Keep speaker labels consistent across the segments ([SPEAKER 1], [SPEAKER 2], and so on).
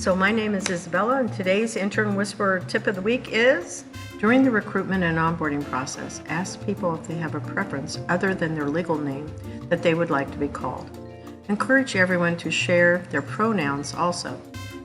[SPEAKER 1] So my name is Isabella, and today's Intern Whisperer tip of the week is, during the recruitment and onboarding process, ask people if they have a preference other than their legal name that they would like to be called. Encourage everyone to share their pronouns also.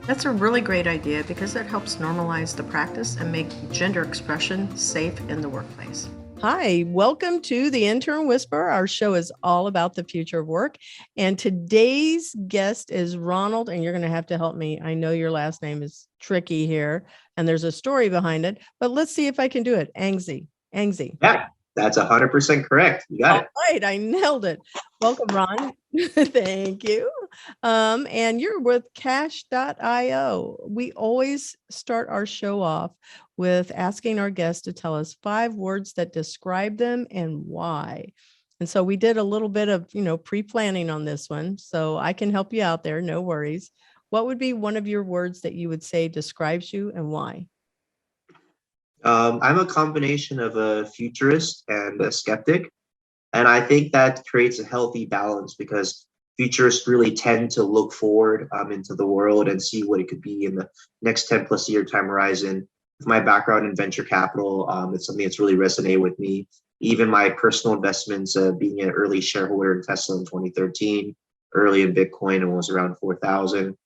[SPEAKER 1] That's a really great idea because it helps normalize the practice and make gender expression safe in the workplace. Hi, welcome to the Intern Whisperer. Our show is all about the future of work. And today's guest is Ronald, and you're going to help me. I know your last name is tricky here, and there's a story behind it, but let's see if I can do it. Angsiy.
[SPEAKER 2] Yeah, that's 100% correct. You got it.
[SPEAKER 1] All right, I nailed it. Welcome, Ron. Thank you. And you're with Kash.io. We always start our show off with asking our guests to tell us 5 words that describe them and why. And so we did a little bit of, pre-planning on this one, so I can help you out there. No worries. What would be one of your words that you would say describes you and why?
[SPEAKER 2] I'm a combination of a futurist and a skeptic. And I think that creates a healthy balance because futurists really tend to look forward into the world and see what it could be in the next 10 plus year time horizon. With my background in venture capital, it's something that's really resonated with me. Even my personal investments, being an early shareholder in Tesla in 2013, early in Bitcoin, and was around 4,000,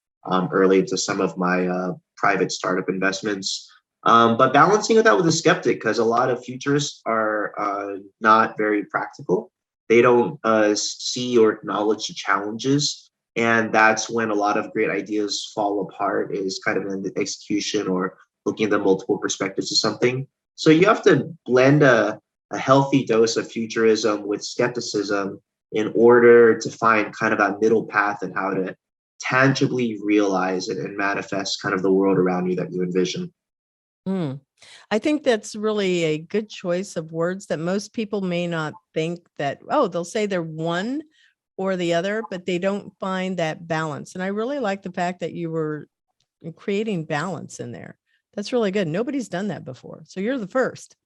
[SPEAKER 2] early into some of my private startup investments. But balancing that with a skeptic, because a lot of futurists are not very practical. They don't see or acknowledge the challenges. And that's when a lot of great ideas fall apart, is kind of in the execution or looking at the multiple perspectives of something. So you have to blend a healthy dose of futurism with skepticism in order to find kind of that middle path and how to tangibly realize it and manifest kind of the world around you that you envision.
[SPEAKER 1] I think that's really a good choice of words that most people may not think that, they'll say they're one or the other, but they don't find that balance. And I really like the fact that you were creating balance in there. That's really good. Nobody's done that before. So you're the first.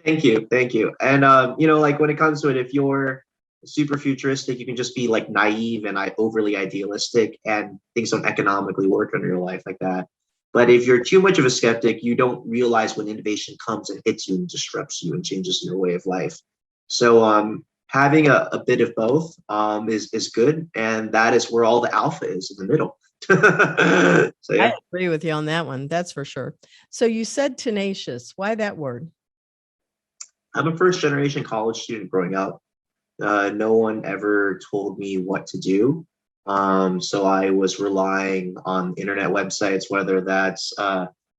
[SPEAKER 2] Thank you. Thank you. And, like when it comes to it, if you're super futuristic, you can just be like naive and overly idealistic and things don't economically work in your life like that. But if you're too much of a skeptic, you don't realize when innovation comes and hits you and disrupts you and changes your way of life. So having a bit of both is good. And that is where all the alpha is, in the middle. So, yeah.
[SPEAKER 1] I agree with you on that one. That's for sure. So you said tenacious. Why that word?
[SPEAKER 2] I'm a first generation college student growing up. No one ever told me what to do. So I was relying on internet websites, whether that's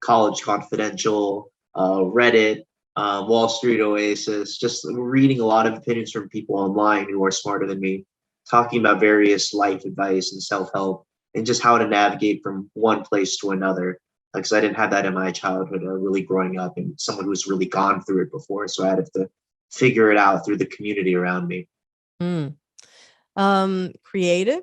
[SPEAKER 2] College Confidential, Reddit, Wall Street Oasis, just reading a lot of opinions from people online who are smarter than me, talking about various life advice and self-help and just how to navigate from one place to another. Because I didn't have that in my childhood, really growing up, and someone who's really gone through it before. So I had to figure it out through the community around me.
[SPEAKER 1] Creative?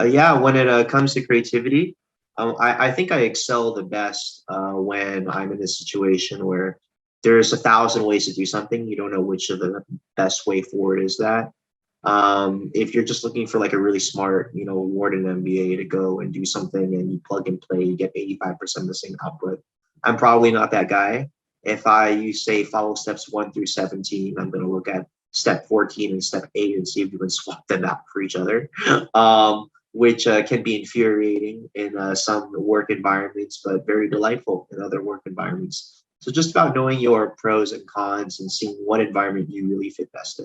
[SPEAKER 2] Yeah, when it comes to creativity, I think I excel the best when I'm in a situation where there's 1,000 ways to do something. You don't know which of the best way forward is that. If you're just looking for like a really smart, Wharton MBA to go and do something and you plug and play, you get 85% of the same output. I'm probably not that guy. If you say follow steps 1 through 17, I'm going to look at step 14 and step 8 and see if you can swap them out for each other. Which can be infuriating in some work environments, but very delightful in other work environments. So just about knowing your pros and cons and seeing what environment you really fit best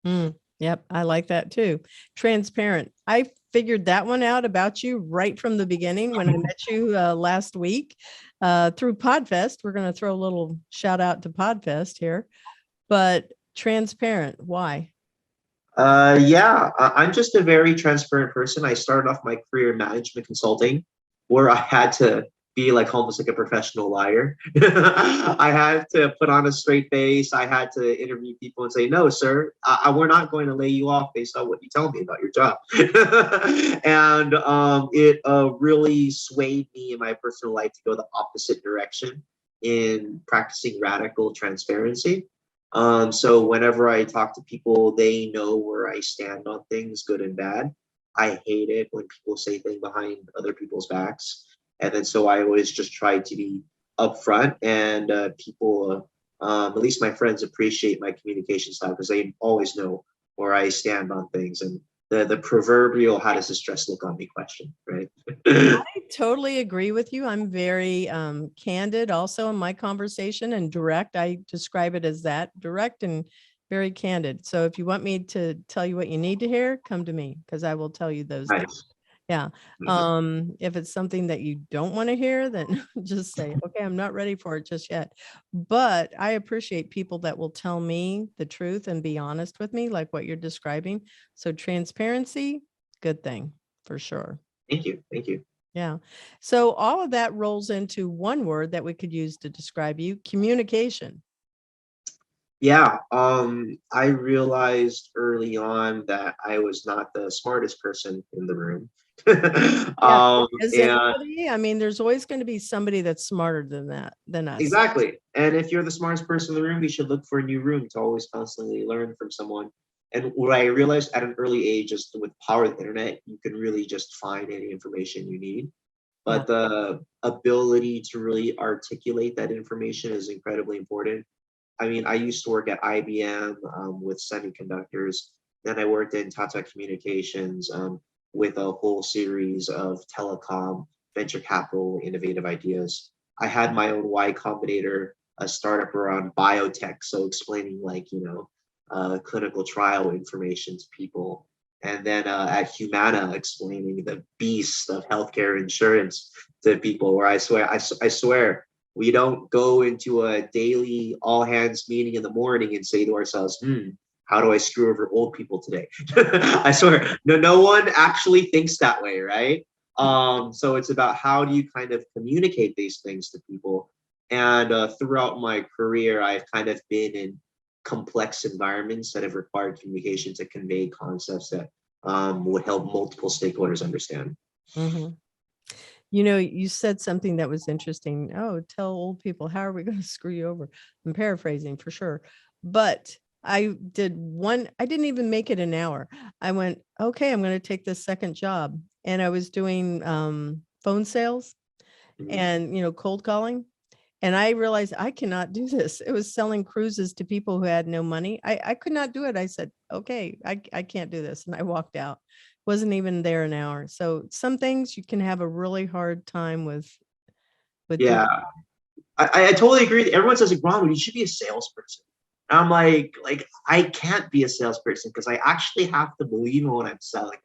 [SPEAKER 2] in.
[SPEAKER 1] Yep, I like that too. Transparent. I figured that one out about you right from the beginning when I met you last week through Podfest. We're going to throw a little shout out to Podfest here, but transparent. Why?
[SPEAKER 2] Yeah, I'm just a very transparent person. I started off my career in management consulting, where I had to be like almost like a professional liar. I had to put on a straight face. I had to interview people and say, "No, sir, we're not going to lay you off based on what you tell me about your job." And it really swayed me in my personal life to go the opposite direction in practicing radical transparency. So whenever I talk to people, they know where I stand on things, good and bad. I hate it when people say things behind other people's backs. And then so I always just try to be upfront, and people, at least my friends, appreciate my communication style because they always know where I stand on things. And the proverbial "how does this dress look on me" question, right?
[SPEAKER 3] I totally agree with you. I'm very candid also in my conversation and direct. I describe it as that, direct and very candid. So if you want me to tell you what you need to hear, come to me because I will tell you those things.
[SPEAKER 2] Nice.
[SPEAKER 3] Yeah.
[SPEAKER 2] Mhm.
[SPEAKER 3] If it's something that you don't want to hear, then just say, okay, I'm not ready for it just yet. But I appreciate people that will tell me the truth and be honest with me, like what you're describing. So transparency, good thing for sure.
[SPEAKER 2] Thank you. Thank you.
[SPEAKER 3] Yeah. So all of that rolls into one word that we could use to describe you, communication.
[SPEAKER 2] Yeah, I realized early on that I was not the smartest person in the room.
[SPEAKER 3] Yeah. Is
[SPEAKER 2] And
[SPEAKER 3] anybody? I mean, there's always going to be somebody that's smarter than than us.
[SPEAKER 2] exactly. And if you're the smartest person in the room, you should look for a new room to always constantly learn from someone. And what I realized at an early age is with the power of the internet, you can really just find any information you need.
[SPEAKER 3] Yeah.
[SPEAKER 2] But the ability to really articulate that information is incredibly important. I mean, I used to work at IBM with semiconductors. Then I worked in Tata Communications with a whole series of telecom, venture capital, innovative ideas. I had my own Y Combinator, a startup around biotech, so explaining clinical trial information to people. And then at Humana, explaining the beast of healthcare insurance to people. Where I swear, we don't go into a daily all hands meeting in the morning and say to ourselves, how do I screw over old people today? I swear, no one actually thinks that way, right? So it's about how do you kind of communicate these things to people. And throughout my career, I've kind of been in complex environments that have required communication to convey concepts that would help multiple stakeholders understand.
[SPEAKER 3] Mhm. You know, you said something that was interesting. Oh, tell old people, how are we going to screw you over? I'm paraphrasing for sure. But I didn't even make it an hour. I went, okay, I'm going to take this second job. And I was doing phone sales
[SPEAKER 2] Mhm.
[SPEAKER 3] and, cold calling. And I realized I cannot do this. It was selling cruises to people who had no money. I could not do it. I said, okay, I can't do this. And I walked out. Wasn't even there an hour. So some things you can have a really hard time with doing.
[SPEAKER 2] Yeah, I totally agree. Everyone says, like, Ronald, you should be a salesperson. And I'm like I can't be a salesperson because I actually have to believe in what I'm selling.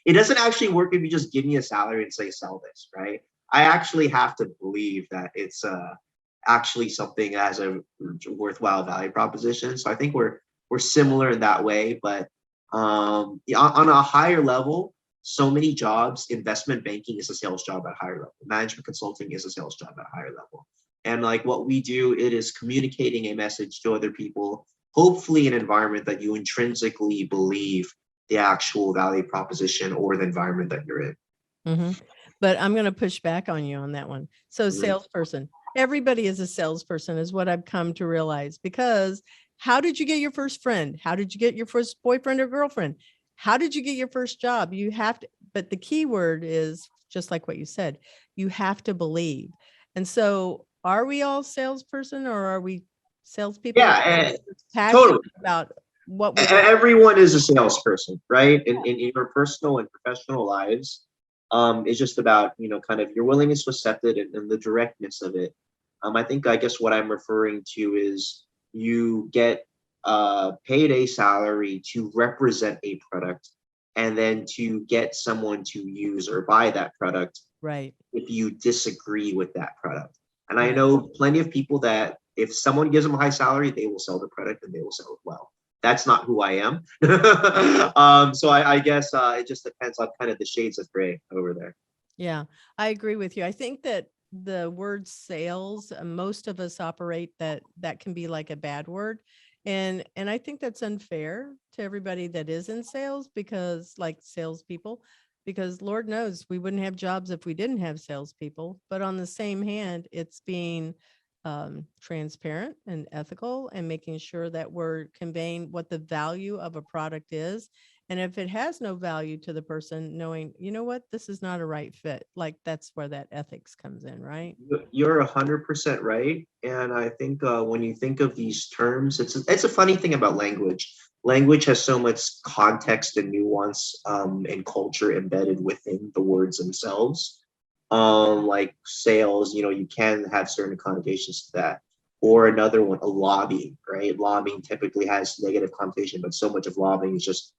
[SPEAKER 2] It doesn't actually work if you just give me a salary and say sell this, right? I actually have to believe that it's actually something as a worthwhile value proposition. So I think we're similar in that way, but yeah, on a higher level, so many jobs, investment banking is a sales job at a higher level. Management consulting is a sales job at a higher level. And like what we do, it is communicating a message to other people, hopefully an environment that you intrinsically believe the actual value proposition or the environment that you're in.
[SPEAKER 3] Mhm. But I'm going to push back on you on that one. So
[SPEAKER 2] Mhm.
[SPEAKER 3] salesperson, everybody is a salesperson is what I've come to realize, because how did you get your first friend? How did you get your first boyfriend or girlfriend? How did you get your first job? You have to, but the key word is just like what you said, you have to believe. And so are we all salesperson, or are we salespeople
[SPEAKER 2] Yeah,
[SPEAKER 3] passionate
[SPEAKER 2] totally.
[SPEAKER 3] about what we do?
[SPEAKER 2] Everyone is a salesperson, right? In your personal and professional lives, it's just about kind of your willingness to accept it, and the directness of it. I guess what I'm referring to is you get paid a salary to represent a product, and then to get someone to use or buy that product
[SPEAKER 3] Right.
[SPEAKER 2] if you disagree with that product. And I
[SPEAKER 3] Right.
[SPEAKER 2] know plenty of people that if someone gives them a high salary, they will sell the product and they will sell it well. That's not who I am. So I guess it just depends on kind of the shades of gray over there.
[SPEAKER 3] Yeah, I agree with you. I think that the word sales, most of us operate that can be like a bad word. And I think that's unfair to everybody that is in sales, because like salespeople, because Lord knows we wouldn't have jobs if we didn't have salespeople. But on the same hand, it's being transparent and ethical and making sure that we're conveying what the value of a product is And if it has no value to the person, knowing, you know what, this is not a right fit, like that's where that ethics comes in, right?
[SPEAKER 2] You're 100% right, and I think when you think of these terms, it's a funny thing about language. Language has so much context and nuance and culture embedded within the words themselves. Like sales, you can have certain connotations to that. Or another one, a lobbying, right? Lobbying typically has negative connotation, but so much of lobbying is just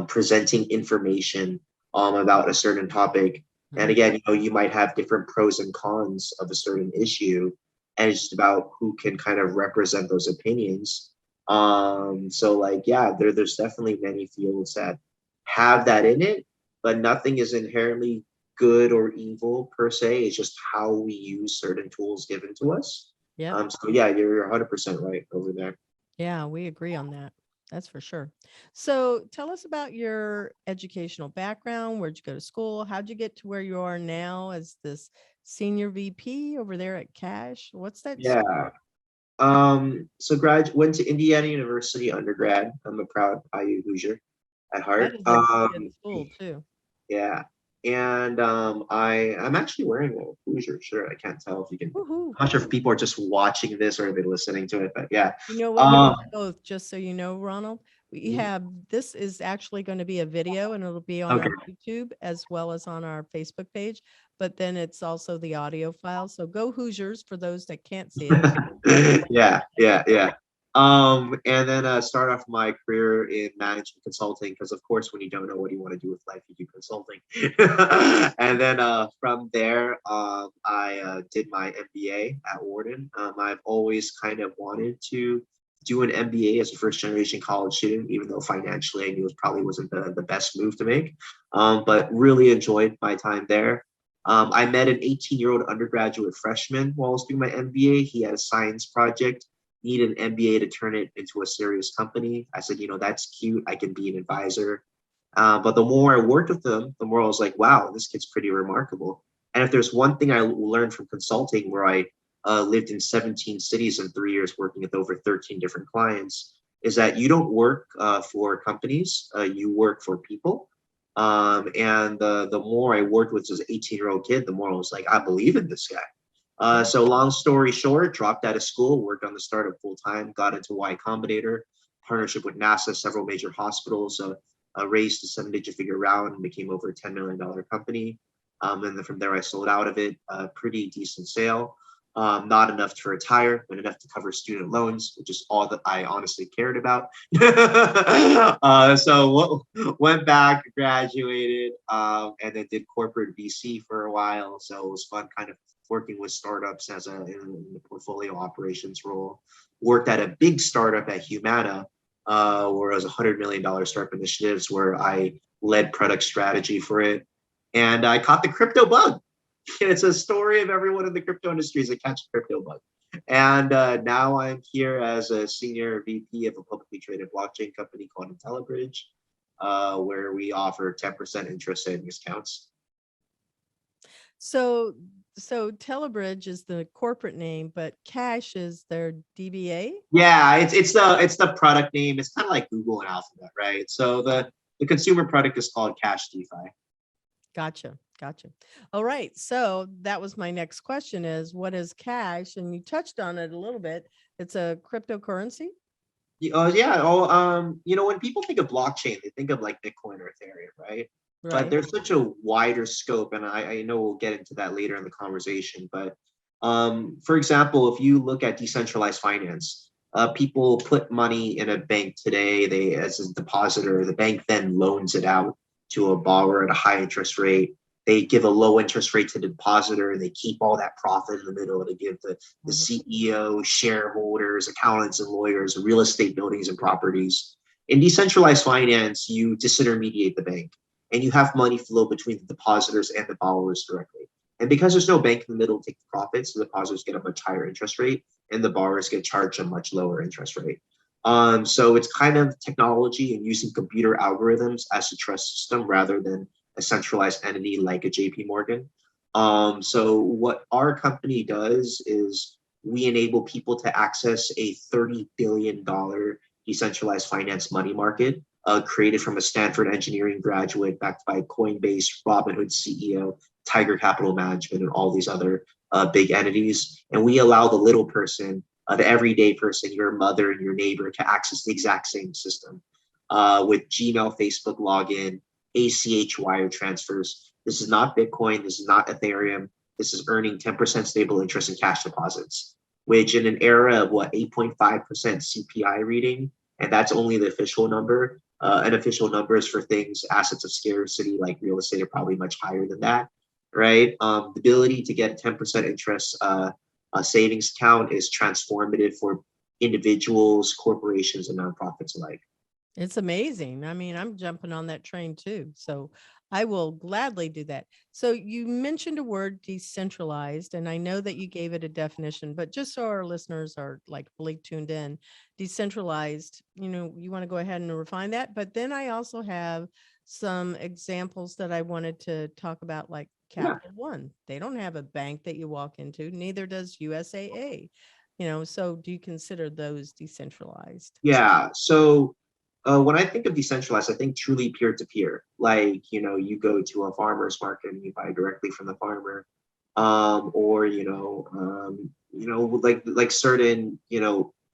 [SPEAKER 2] presenting information about a certain topic. And again, you might have different pros and cons of a certain issue, and it's just about who can kind of represent those opinions. So like, yeah, there's definitely many fields that have that in it, but nothing is inherently good or evil per se. It's just how we use certain tools given to us.
[SPEAKER 3] Yep.
[SPEAKER 2] So yeah, you're 100% right over there.
[SPEAKER 3] Yeah, we agree on that. That's for sure. So tell us about your educational background. Where'd you go to school? How'd you get to where you are now as this senior VP over there at Cash? What's that?
[SPEAKER 2] Yeah. So went to Indiana University undergrad. I'm a proud IU Hoosier at
[SPEAKER 3] That
[SPEAKER 2] heart.
[SPEAKER 3] is a good school too.
[SPEAKER 2] Yeah. And I'm actually wearing a Hoosier shirt. I can't tell if you can.
[SPEAKER 3] Woohoo.
[SPEAKER 2] I'm not sure if people are just watching this or are they listening to it, but yeah.
[SPEAKER 3] You know what? We
[SPEAKER 2] Um,
[SPEAKER 3] have both, just so you know, Ronald. We
[SPEAKER 2] mhm.
[SPEAKER 3] have this is actually going to be a video and it'll be on
[SPEAKER 2] Okay.
[SPEAKER 3] our YouTube as well as on our Facebook page. But then it's also the audio file. So go Hoosiers for those that can't see it.
[SPEAKER 2] Yeah, yeah, yeah. And then start off my career in management consulting because, of course, when you don't know what you want to do with life, you do consulting. And then from there, I did my MBA at Wharton. I've always kind of wanted to do an MBA as a first generation college student, even though financially I knew it probably wasn't the best move to make. But really enjoyed my time there. I met an 18-year-old undergraduate freshman while I was doing my MBA. He had a science project, needed an MBA to turn it into a serious company. I said, that's cute. I can be an advisor. But the more I worked with him, the more I was like, wow, this kid's pretty remarkable. And if there's one thing I learned from consulting, where I lived in 17 cities in 3 years, working with over 13 different clients, is that you don't work for companies, you work for people. And the more I worked with this 18-year-old kid, the more I was like, I believe in this guy. So long story short, dropped out of school, worked on the startup full time, got into Y Combinator, partnership with NASA, several major hospitals, raised a 7-digit figure round and became over a $10 million company. And then from there, I sold out of it, a pretty decent sale. Not enough to retire, but enough to cover student loans, which is all that I honestly cared about. So went back, graduated, and then did corporate VC for a while. So it was fun kind of working with startups in the portfolio operations role. Worked at a big startup at Humana, where it was $100 million startup initiatives where I led product strategy for it. And I caught the crypto bug. It's a story of everyone in the crypto industry is a catch a crypto bug. And now I'm here as a senior VP of a publicly traded blockchain company called Intellabridge, where we offer 10% interest savings accounts.
[SPEAKER 3] So Telebridge is the corporate name, but Cash is their DBA.
[SPEAKER 2] Yeah, it's the product name. It's kind of like Google and Alphabet, right? So the consumer product is called Cash DeFi.
[SPEAKER 3] Gotcha. All right. So that was my next question is what is Cash? And you touched on it a little bit. It's a cryptocurrency.
[SPEAKER 2] Yeah. Oh, when people think of blockchain, they think of like Bitcoin or Ethereum, right? But
[SPEAKER 3] Right.
[SPEAKER 2] there's such a wider scope, and I know we'll get into that later in the conversation. But for example, if you look at decentralized finance, people put money in a bank today. They, as a depositor, the bank then loans it out to a borrower at a high interest rate. They give a low interest rate to the depositor, and they keep all that profit in the middle to give the CEO, shareholders, accountants, and lawyers, real estate buildings and properties. In decentralized finance, you disintermediate the bank and you have money flow between the depositors and the borrowers directly. And because there's no bank in the middle to take the profits, the depositors get a much higher interest rate and the borrowers get charged a much lower interest rate. So it's kind of technology and using computer algorithms as a trust system rather than a centralized entity like a JP Morgan. So what our company does is we enable people to access a $30 billion decentralized finance money market created from a Stanford engineering graduate, backed by Coinbase, Robinhood CEO, Tiger Capital Management, and all these other big entities. And we allow the little person, the everyday person, your mother and your neighbor, to access the exact same system with Gmail, Facebook login, ACH wire transfers. This is not Bitcoin. This is not Ethereum. This is earning 10% stable interest in cash deposits, which in an era of 8.5% CPI reading, and that's only the official number. Unofficial numbers for things, assets of scarcity like real estate, are probably much higher than that, right? The ability to get 10% interest savings account is transformative for individuals, corporations, and nonprofits alike.
[SPEAKER 3] It's amazing. I mean, I'm jumping on that train too. So I will gladly do that. So you mentioned a word, decentralized, and I know that you gave it a definition, but just so our listeners are like fully tuned in, decentralized, you want to go ahead and refine that. But then I also have some examples that I wanted to talk about, like
[SPEAKER 2] Yeah.
[SPEAKER 3] Capital One. They don't have a bank that you walk into, neither does USAA. So do you consider those decentralized?
[SPEAKER 2] Yeah. So when I think of decentralized, I think truly peer-to-peer. Like, you go to a farmer's market and you buy directly from the farmer, or like certain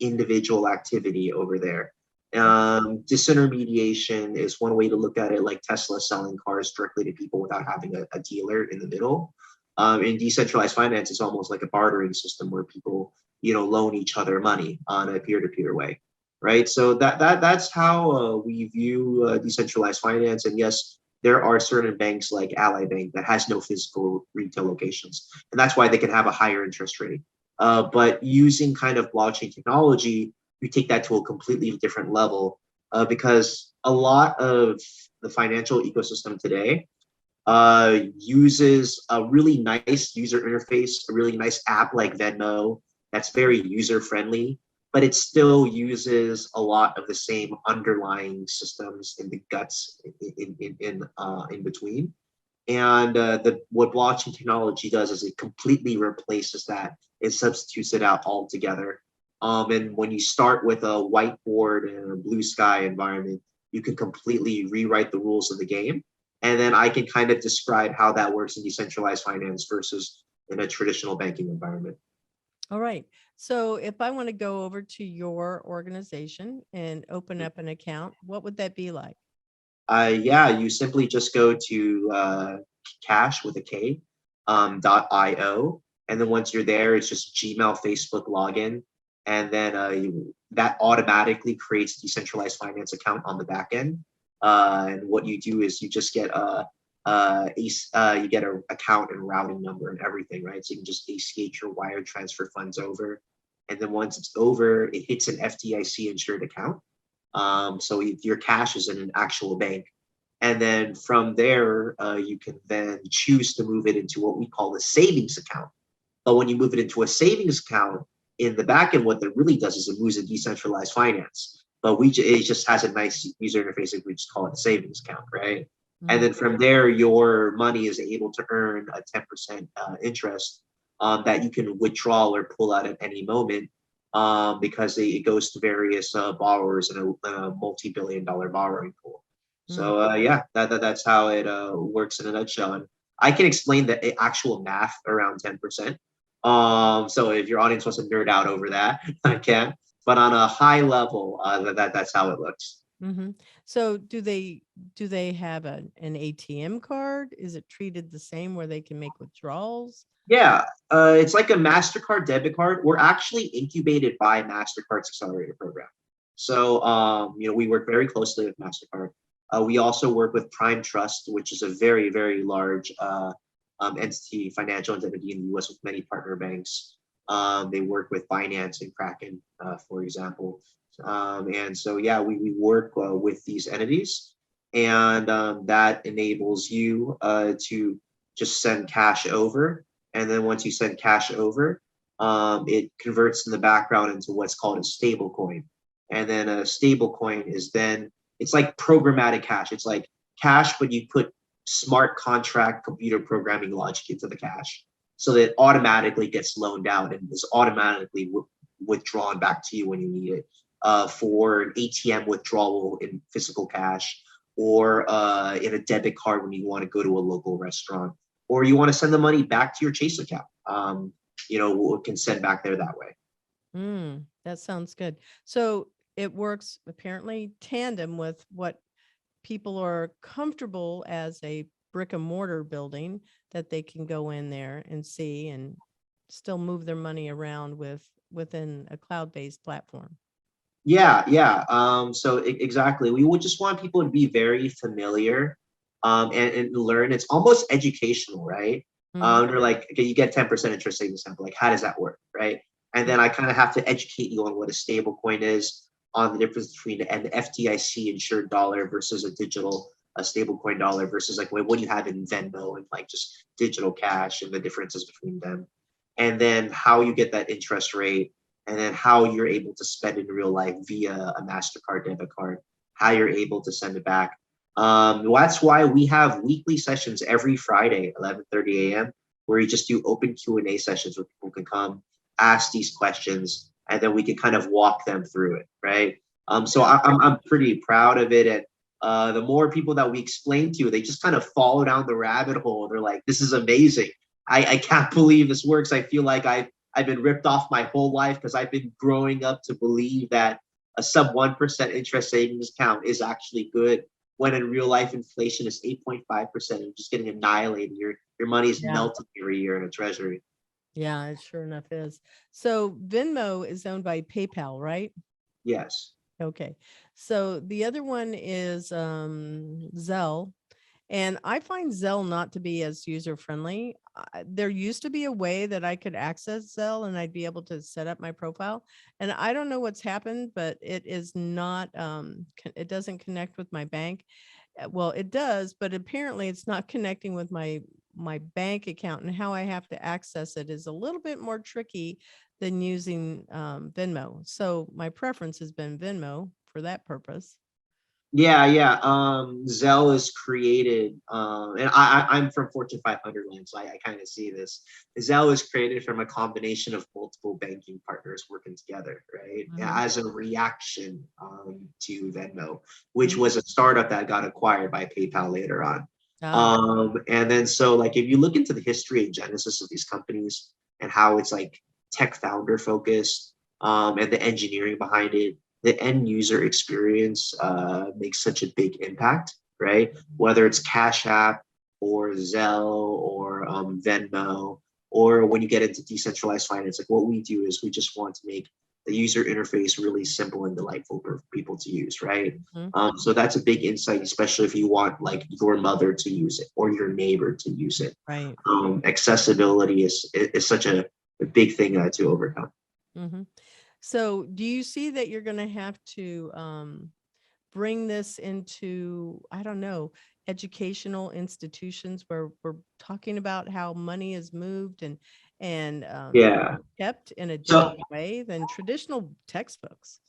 [SPEAKER 2] individual activity over there. Disintermediation is one way to look at it, like Tesla selling cars directly to people without having a dealer in the middle. In decentralized finance, it's almost like a bartering system where people loan each other money on a peer-to-peer way, right? So that's how we view decentralized finance. And yes, there are certain banks like Ally Bank that has no physical retail locations, and that's why they can have a higher interest rate. But using kind of blockchain technology, you take that to a completely different level, because a lot of the financial ecosystem today uses a really nice user interface, a really nice app like Venmo that's very user friendly, but it still uses a lot of the same underlying systems in the guts in between. And what blockchain technology does is it completely replaces that. It substitutes it out altogether. And when you start with a whiteboard and a blue sky environment, you can completely rewrite the rules of the game. And then I can kind of describe how that works in decentralized finance versus in a traditional banking environment.
[SPEAKER 3] All right. So if I want to go over to your organization and open up an account, what would that be like?
[SPEAKER 2] Yeah, you simply just go to Kash with a K, .io. And then once you're there, it's just Gmail, Facebook login. And then that automatically creates a decentralized finance account on the back end. And what you do is you just get you get an account and routing number and everything, right? So you can just ACH your wire transfer funds over. And then once it's over, it hits an FDIC insured account. So your cash is in an actual bank. And then from there, you can then choose to move it into what we call a savings account. But when you move it into a savings account, in the back end, what that really does is it moves a decentralized finance. But it just has a nice user interface, if we just call it a savings account, right? And then from there, your money is able to earn a 10% interest that you can withdraw or pull out at any moment, because it goes to various borrowers in a multi-billion-dollar borrowing pool. So yeah, that's how it works in a nutshell. And I can explain the actual math around 10%. So if your audience wants to nerd out over that, I can. But on a high level, that's how it looks.
[SPEAKER 3] Mm-hmm. So do they have an ATM card? Is it treated the same where they can make withdrawals?
[SPEAKER 2] Yeah, it's like a MasterCard debit card. We're actually incubated by MasterCard's accelerator program. So, we work very closely with MasterCard. We also work with Prime Trust, which is a very, very large entity, financial entity in the US with many partner banks. They work with Binance and Kraken, for example. And so, yeah, we work with these entities, and that enables you to just send cash over. And then once you send cash over, it converts in the background into what's called a stable coin. And then a stable coin is then, it's like programmatic cash. It's like cash, but you put smart contract computer programming logic into the cash, so that it automatically gets loaned out and is automatically withdrawn back to you when you need it. for an ATM withdrawal in physical cash, or in a debit card when you want to go to a local restaurant, or you want to send the money back to your Chase account. It can send back there that way.
[SPEAKER 3] That sounds good. So it works apparently tandem with what people are comfortable as a brick and mortar building, that they can go in there and see and still move their money around within a cloud-based platform.
[SPEAKER 2] Yeah. Exactly. We would just want people to be very familiar and learn. It's almost educational, right? They're like, okay, you get 10% interest savings account. Like, how does that work, right? And then I kind of have to educate you on what a stable coin is, on the difference between an FDIC insured dollar versus a stable coin dollar versus like what do you have in Venmo and like just digital cash, and the differences between them. And then how you get that interest rate, and then how you're able to spend in real life via a MasterCard debit card, how you're able to send it back. That's why we have weekly sessions every Friday, 11:30 a.m., where you just do open Q&A sessions where people can come, ask these questions, and then we can kind of walk them through it, right? So I'm pretty proud of it. And the more people that we explain to, they just kind of follow down the rabbit hole. They're like, this is amazing. I can't believe this works. I feel like I've been ripped off my whole life, because I've been growing up to believe that a sub 1% interest savings account is actually good, when in real life inflation is 8.5%. You're just getting annihilated. Your money is melting every year in a treasury.
[SPEAKER 3] Yeah, it sure enough is. So Venmo is owned by PayPal, right?
[SPEAKER 2] Yes.
[SPEAKER 3] Okay. So the other one is Zelle. And I find Zelle not to be as user friendly. There used to be a way that I could access Zelle and I'd be able to set up my profile. And I don't know what's happened, but it is not, it doesn't connect with my bank. Well, it does, but apparently it's not connecting with my bank account, and how I have to access it is a little bit more tricky than using Venmo. So my preference has been Venmo for that purpose.
[SPEAKER 2] Yeah. Zelle is created, and I'm from Fortune 500 land, so I kind of see this. Zelle is created from a combination of multiple banking partners working together, right? As a reaction to Venmo, which was a startup that got acquired by PayPal later on. And then so like if you look into the history and genesis of these companies and how it's like tech founder focused, and the engineering behind it, the end user experience makes such a big impact, right? Whether it's Cash App or Zelle or Venmo, or when you get into decentralized finance, like what we do is we just want to make the user interface really simple and delightful for people to use, right? So that's a big insight, especially if you want like your mother to use it or your neighbor to use it.
[SPEAKER 3] Right.
[SPEAKER 2] Accessibility is such a big thing to overcome.
[SPEAKER 3] So do you see that you're going to have to bring this into, I don't know, educational institutions where we're talking about how money is moved and kept in a different way than traditional textbooks?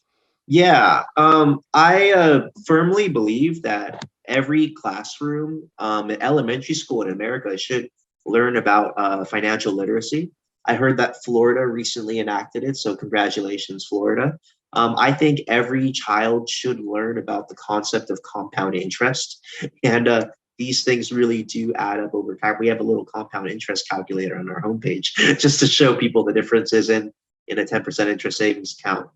[SPEAKER 2] Yeah, I firmly believe that every classroom in elementary school in America should learn about financial literacy. I heard that Florida recently enacted it, so congratulations, Florida. I think every child should learn about the concept of compound interest, and these things really do add up over time. We have a little compound interest calculator on our homepage just to show people the differences in a 10% interest savings account.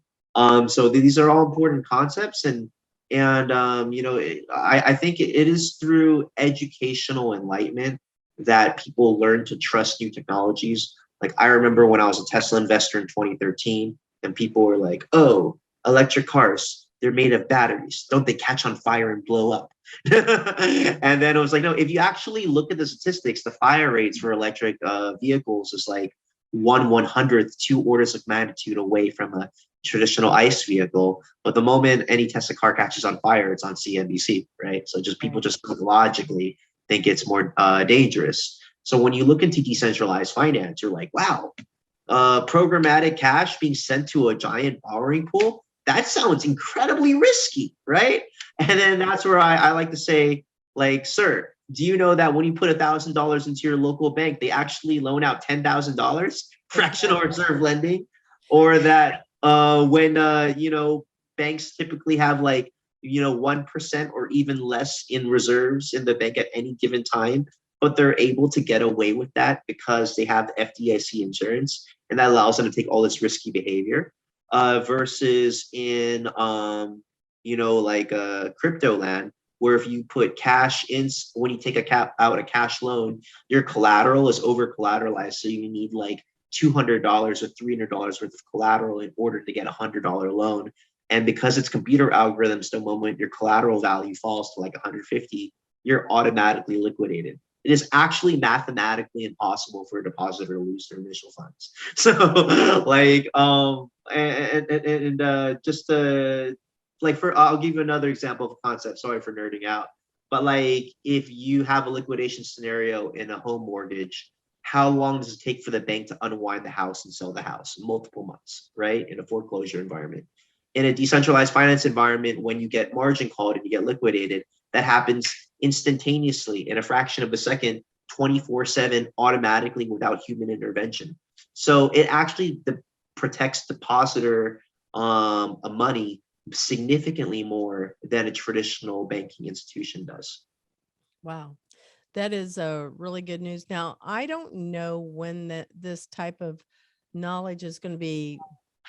[SPEAKER 2] So these are all important concepts, and I think it is through educational enlightenment that people learn to trust new technologies. Like I remember when I was a Tesla investor in 2013, and people were like, "Oh, electric cars, they're made of batteries. Don't they catch on fire and blow up?" And then it was like, no, if you actually look at the statistics, the fire rates for electric vehicles is like 1/100th, 2 orders of magnitude away from a traditional ICE vehicle. But the moment any Tesla car catches on fire, it's on CNBC, right? So just people just logically think it's more dangerous. So when you look into decentralized finance, you're like, wow, programmatic cash being sent to a giant borrowing pool, that sounds incredibly risky, right? And then that's where I like to say, like, sir, do you know that when you put $1,000 into your local bank, they actually loan out $10,000 fractional reserve lending? Or that when banks typically have like, 1% or even less in reserves in the bank at any given time, but they're able to get away with that because they have FDIC insurance, and that allows them to take all this risky behavior. Versus in, like crypto land, where if you put cash in, when you take out a cash loan, your collateral is over collateralized, so you need like $200 or $300 worth of collateral in order to get $100 loan. And because it's computer algorithms, the moment your collateral value falls to like 150, you're automatically liquidated. It is actually mathematically impossible for a depositor to lose their initial funds. So, like, just like I'll give you another example of a concept. Sorry for nerding out, but like, if you have a liquidation scenario in a home mortgage, how long does it take for the bank to unwind the house and sell the house? Multiple months, right? In a foreclosure environment. In a decentralized finance environment, when you get margin called and you get liquidated, that happens instantaneously in a fraction of a second, 24/7, automatically without human intervention. So it actually protects depositor money significantly more than a traditional banking institution does.
[SPEAKER 3] Wow. That is really good news. Now, I don't know when this type of knowledge is going to be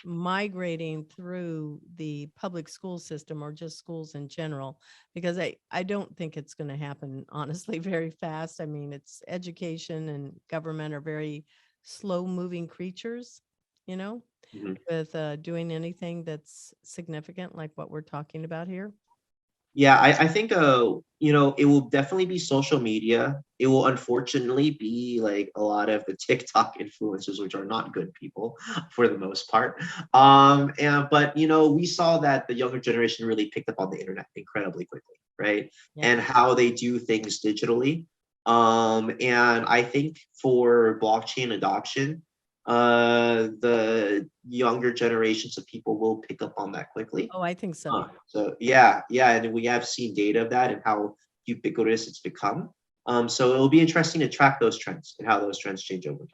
[SPEAKER 3] migrating through the public school system or just schools in general, because I don't think it's going to happen, honestly, very fast. I mean, it's education and government are very slow moving creatures, you know,
[SPEAKER 2] Mhm.
[SPEAKER 3] with doing anything that's significant like what we're talking about here.
[SPEAKER 2] Yeah, I think it will definitely be social media. It will unfortunately be like a lot of the TikTok influencers, which are not good people for the most part. But we saw that the younger generation really picked up on the internet incredibly quickly, right?
[SPEAKER 3] Yeah.
[SPEAKER 2] And how they do things digitally. And I think for blockchain adoption, the younger generations of people will pick up on that quickly.
[SPEAKER 3] Oh, I think so.
[SPEAKER 2] So yeah, and we have seen data of that and how ubiquitous it's become. So it'll be interesting to track those trends and how those trends change over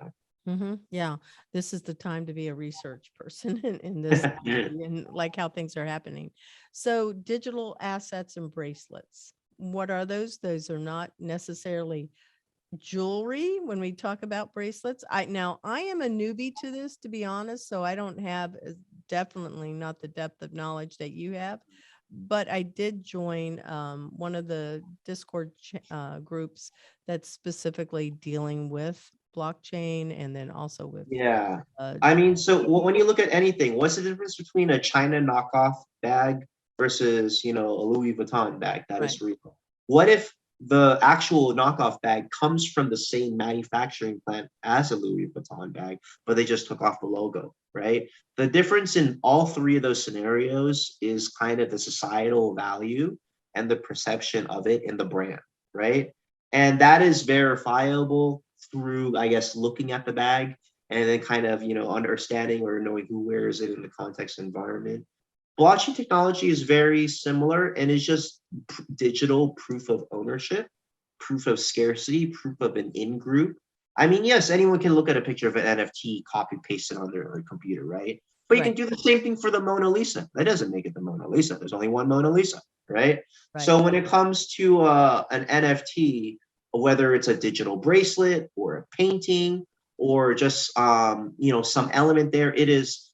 [SPEAKER 3] Yeah, this is the time to be a research person in this
[SPEAKER 2] time.
[SPEAKER 3] and like how things are happening. So digital assets and bracelets. What are those? Those are not necessarily jewelry when we talk about bracelets. I am a newbie to this, to be honest, so I don't have definitely not the depth of knowledge that you have. But I did join one of the Discord groups that's specifically dealing with blockchain and then also with
[SPEAKER 2] Yeah.
[SPEAKER 3] uh,
[SPEAKER 2] I mean, so when you look at anything, what's the difference between a China knockoff bag versus, a Louis Vuitton bag that
[SPEAKER 3] right.
[SPEAKER 2] is real? What if the actual knockoff bag comes from the same manufacturing plant as a Louis Vuitton bag, but they just took off the logo, right? The difference in all three of those scenarios is kind of the societal value and the perception of it in the brand, right? And that is verifiable through, I guess, looking at the bag and then kind of understanding or knowing who wears it in the context environment. Blockchain technology is very similar and is just digital proof of ownership, proof of scarcity, proof of an in-group. I mean, yes, anyone can look at a picture of an NFT, copy paste it on their computer, right? But you can
[SPEAKER 3] Right.
[SPEAKER 2] do the same thing for the Mona Lisa. That doesn't make it the Mona Lisa. There's only one Mona Lisa, right?
[SPEAKER 3] Right.
[SPEAKER 2] So when it comes to an NFT, whether it's a digital bracelet or a painting or just some element there, it is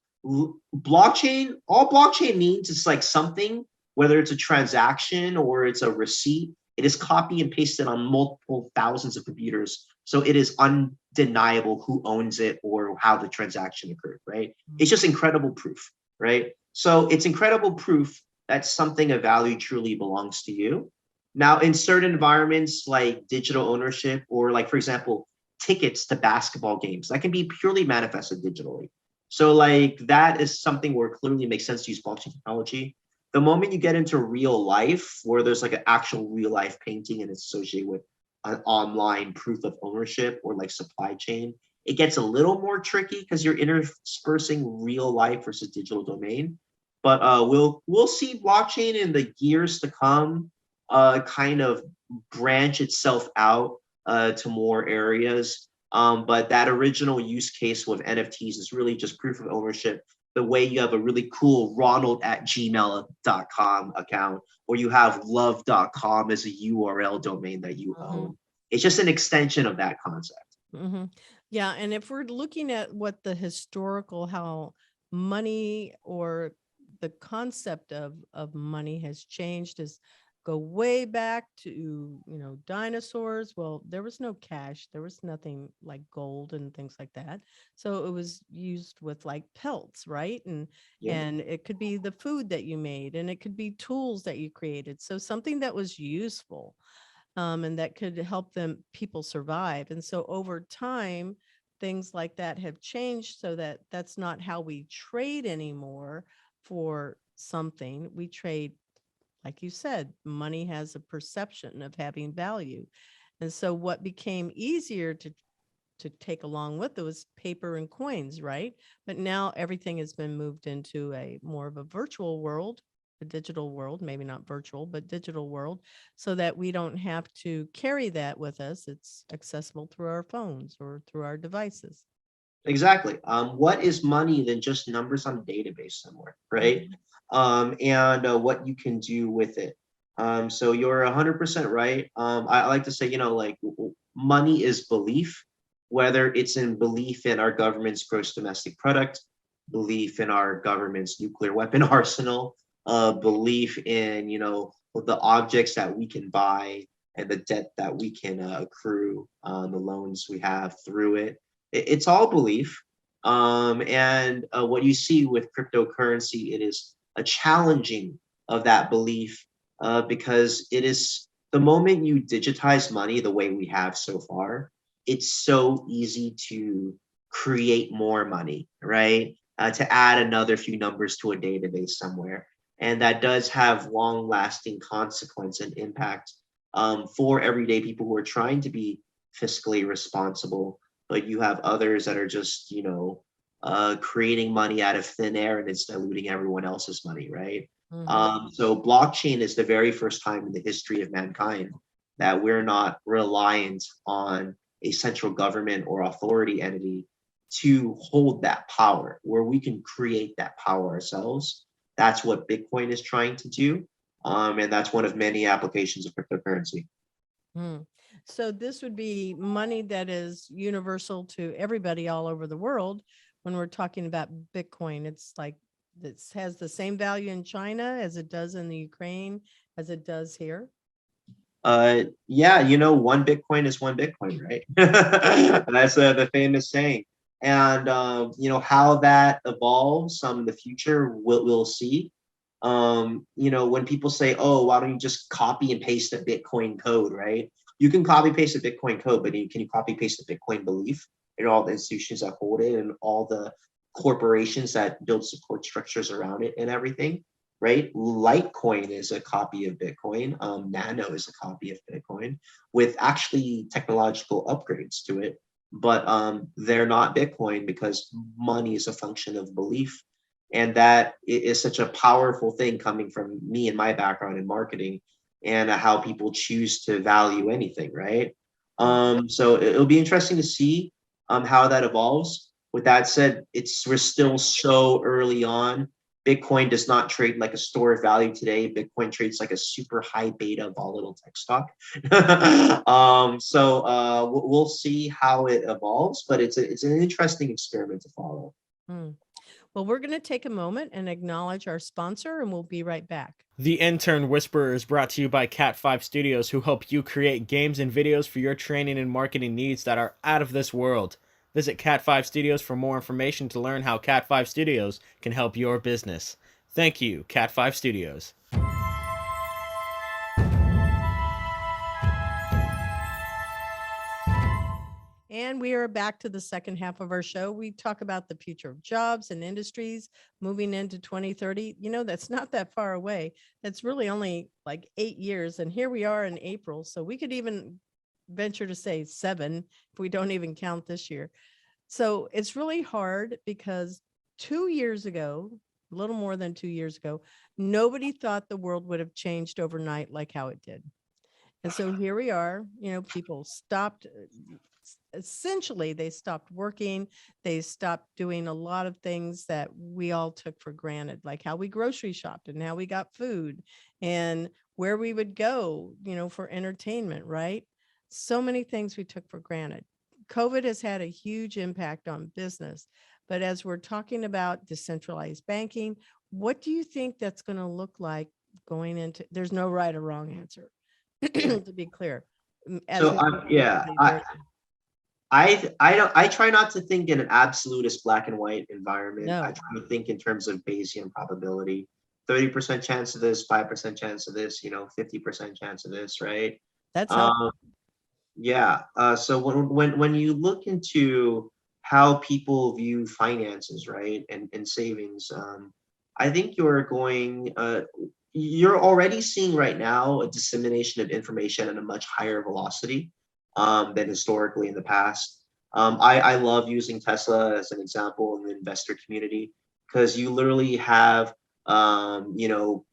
[SPEAKER 2] blockchain. All blockchain means is like something, whether it's a transaction or it's a receipt, it is copy and pasted on multiple thousands of computers, so it is undeniable who owns it or how the transaction occurred, right? It's just incredible proof, right? So it's incredible proof that something of value truly belongs to you. Now, in certain environments like digital ownership, or like, for example, tickets to basketball games, that can be purely manifested digitally. So like that is something where it clearly makes sense to use blockchain technology. The moment you get into real life, where there's like an actual real life painting and it's associated with an online proof of ownership or like supply chain, it gets a little more tricky because you're interspersing real life versus digital domain. But we'll see blockchain in the years to come kind of branch itself out to more areas. But that original use case with NFTs is really just proof of ownership. the way you have a really cool Ronald@gmail.com account, or you have love.com as a URL domain that you own. It's just an extension of that concept.
[SPEAKER 3] Mm-hmm. Yeah, and if we're looking at what the historical, how money or the concept of money has changed, is go way back to, dinosaurs. Well, there was no cash, there was nothing like gold and things like that, so it was used with like pelts, right? And
[SPEAKER 2] Yeah.
[SPEAKER 3] and it could be the food that you made, and it could be tools that you created, so something that was useful, and that could help people survive. And so over time, things like that have changed, so that that's not how we trade anymore for something. We trade, like you said, money has a perception of having value. And so what became easier to take along with it was paper and coins, right? But now everything has been moved into a more of a virtual world, a digital world, maybe not virtual, but digital world, so that we don't have to carry that with us. It's accessible through our phones or through our devices.
[SPEAKER 2] Exactly. What is money than just numbers on a database somewhere, right? And what you can do with it. So you're 100% right. I like to say, money is belief, whether it's in belief in our government's gross domestic product, belief in our government's nuclear weapon arsenal, belief in, the objects that we can buy and the debt that we can accrue, the loans we have through it. It's all belief. And what you see with cryptocurrency, it is a challenging of that belief, because it is the moment you digitize money the way we have so far, it's so easy to create more money, right? To add another few numbers to a database somewhere. And that does have long lasting consequence and impact, for everyday people who are trying to be fiscally responsible. But you have others that are just, creating money out of thin air, and it's diluting everyone else's money, right? So blockchain is the very first time in the history of mankind that we're not reliant on a central government or authority entity to hold that power, where we can create that power ourselves. That's what Bitcoin is trying to do. And that's one of many applications of cryptocurrency.
[SPEAKER 3] Mm. So this would be money that is universal to everybody all over the world. When we're talking about Bitcoin, it's like this has the same value in China as it does in the Ukraine, as it does here.
[SPEAKER 2] Yeah, one Bitcoin is one Bitcoin, right? That's the famous saying. And how that evolves in the future, we'll see. When people say, "Oh, why don't you just copy and paste the Bitcoin code?" Right? You can copy paste the Bitcoin code, but can you copy paste the Bitcoin belief and all the institutions that hold it and all the corporations that build support structures around it and everything? Right? Litecoin is a copy of Bitcoin. Nano is a copy of Bitcoin with actually technological upgrades to it, but they're not Bitcoin because money is a function of belief, and that is such a powerful thing coming from me and my background in marketing and how people choose to value anything, right? So it'll be interesting to see how that evolves. With that said, we're still so early on. Bitcoin does not trade like a store of value today. Bitcoin trades like a super high beta volatile tech stock. So we'll see how it evolves, but it's an interesting experiment to follow.
[SPEAKER 3] Well, we're going to take a moment and acknowledge our sponsor, and we'll be right back.
[SPEAKER 4] The Intern Whisperer is brought to you by Cat5 Studios, who help you create games and videos for your training and marketing needs that are out of this world. Visit Cat5 Studios for more information to learn how Cat5 Studios can help your business. Thank you, Cat5 Studios.
[SPEAKER 3] And we are back to the second half of our show. We talk about the future of jobs and industries moving into 2030. That's not that far away. That's really only like 8 years. And here we are in April. So we could even venture to say 7 if we don't even count this year. So it's really hard because 2 years ago, a little more than 2 years ago, nobody thought the world would have changed overnight like how it did. And so here we are, people stopped essentially they stopped working. They stopped doing a lot of things that we all took for granted, like how we grocery shopped and how we got food and where we would go, for entertainment, right? So many things we took for granted. COVID has had a huge impact on business. But as we're talking about decentralized banking, what do you think that's going to look like going into? There's no right or wrong answer,
[SPEAKER 2] Yeah.
[SPEAKER 3] to be clear. As
[SPEAKER 2] So
[SPEAKER 3] we
[SPEAKER 2] I'm
[SPEAKER 3] move
[SPEAKER 2] yeah,
[SPEAKER 3] into these
[SPEAKER 2] I don't I try not to think in an absolutist black and white environment. I
[SPEAKER 3] no,
[SPEAKER 2] try to think in terms of Bayesian probability. 30% chance of this, 5% chance of this, 50% chance of this, right?
[SPEAKER 3] that's helpful.
[SPEAKER 2] Um, yeah. So when you look into how people view finances, right, and savings, I think you're already seeing right now a dissemination of information at a much higher velocity than historically in the past. I love using Tesla as an example in the investor community because you literally have